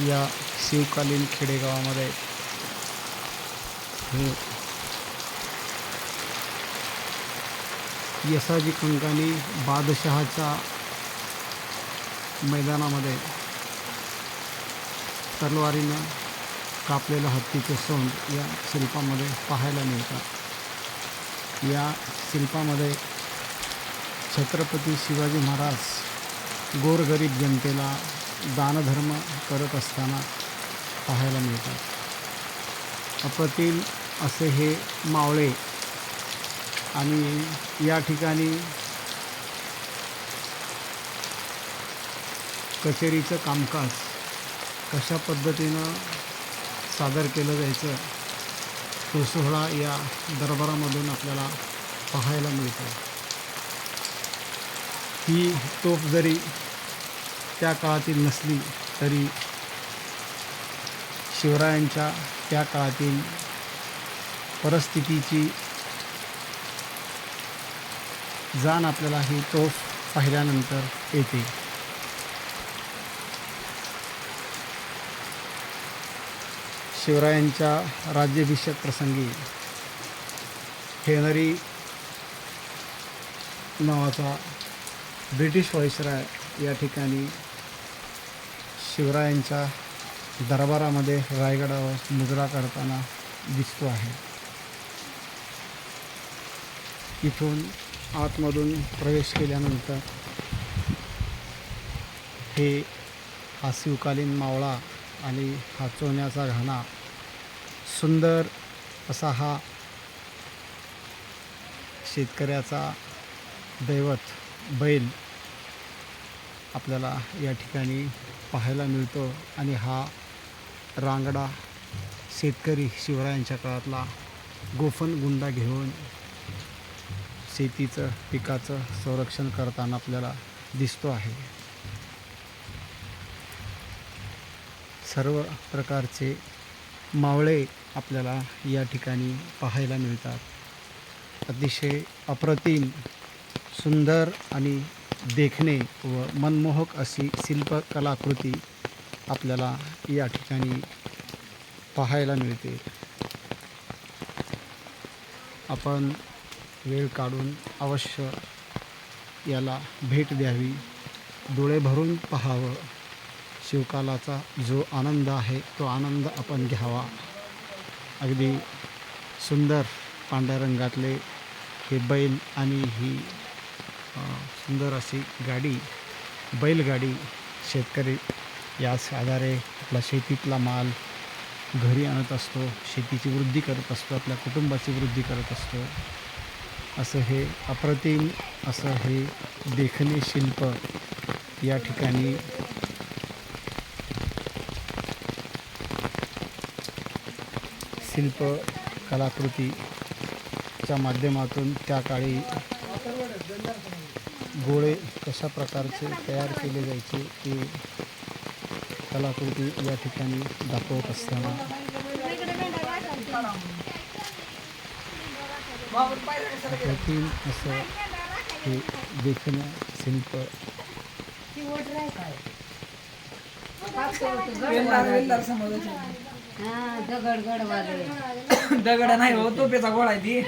या शिवकालीन खेडेगावामध्ये हे यसाजी कंकानी बादशहाच्या मैदानामध्ये तलवारीनं कापलेलं हत्तीचे सोंड या शिल्पामध्ये पाहायला मिळतात। या शिल्पामध्ये छत्रपती शिवाजी महाराज गोरगरीब जनतेला दानधर्म करत असताना पाहायला मिळतात। अप्रतिम असे हे मावळे आणि या ठिकाणी कचेरीचं कामकाज कशा पद्धतीनं सादर केलं जायचं तो सोहळा या दरबारामधून आपल्याला पाहायला मिळतो। ही तोफ जरी त्या काळातील नसली तरी शिवरायांच्या त्या काळातील परिस्थितीची जाण आपल्याला ही तोफ पाहिल्यानंतर येते। शिवरायांच्या राज्याभिषेक प्रसंगी हेनरी नावाचा ब्रिटिश व्हाईसरॉय या ठिकाणी शिवरायांच्या दरबारामध्ये रायगडावर मुजरा काढताना दिसतो आहे। इथून आतमधून प्रवेश केल्यानंतर हा शिवकालीन मावळा आणि हा चोण्याचा घाणा सुंदर असा हा शेतकऱ्याचा दैवत बैल आपल्याला या ठिकाणी पाहायला मिळतो। आणि हा रांगडा शेतकरी शिवरायांच्या काळातला गोफण गुंडा घेऊन शेतीचं पिकाचं संरक्षण करताना आपल्याला दिसतो आहे। सर्व प्रकारचे मावळे आपल्याला या ठिकाणी पाहायला मिळतात। अतिशय अप्रतिम सुंदर आणि देखणे व मनमोहक अशी शिल्पकलाकृती आपल्याला या ठिकाणी पाहायला मिळते। आपण वेळ काढून अवश्य याला भेट द्यावी, डोळे भरून पाहावं। शिवकालाचा जो आनंद आहे तो आनंद आपण घ्यावा। अगदी सुंदर पांढऱ्या रंगातले हे बैल आणि ही सुंदर अशी गाडी बैलगाडी शेतकरी याच आधारे आपला शेतीतला माल घरी आणत असतो, शेतीची वृद्धी करत असतो, आपल्या कुटुंबाची वृद्धी करत असतो। असं हे अप्रतिम असं हे देखणे शिल्प या ठिकाणी शिल्प कलाकृतीच्या माध्यमातून त्या काळी गोळे कशा प्रकारचे तयार केले जायचे ती कलाकृती या ठिकाणी दाखवत असताना अप्रतिम असं हे देखणं शिल्प दगड नाही हो, तोफेचा गोळा आहे ती।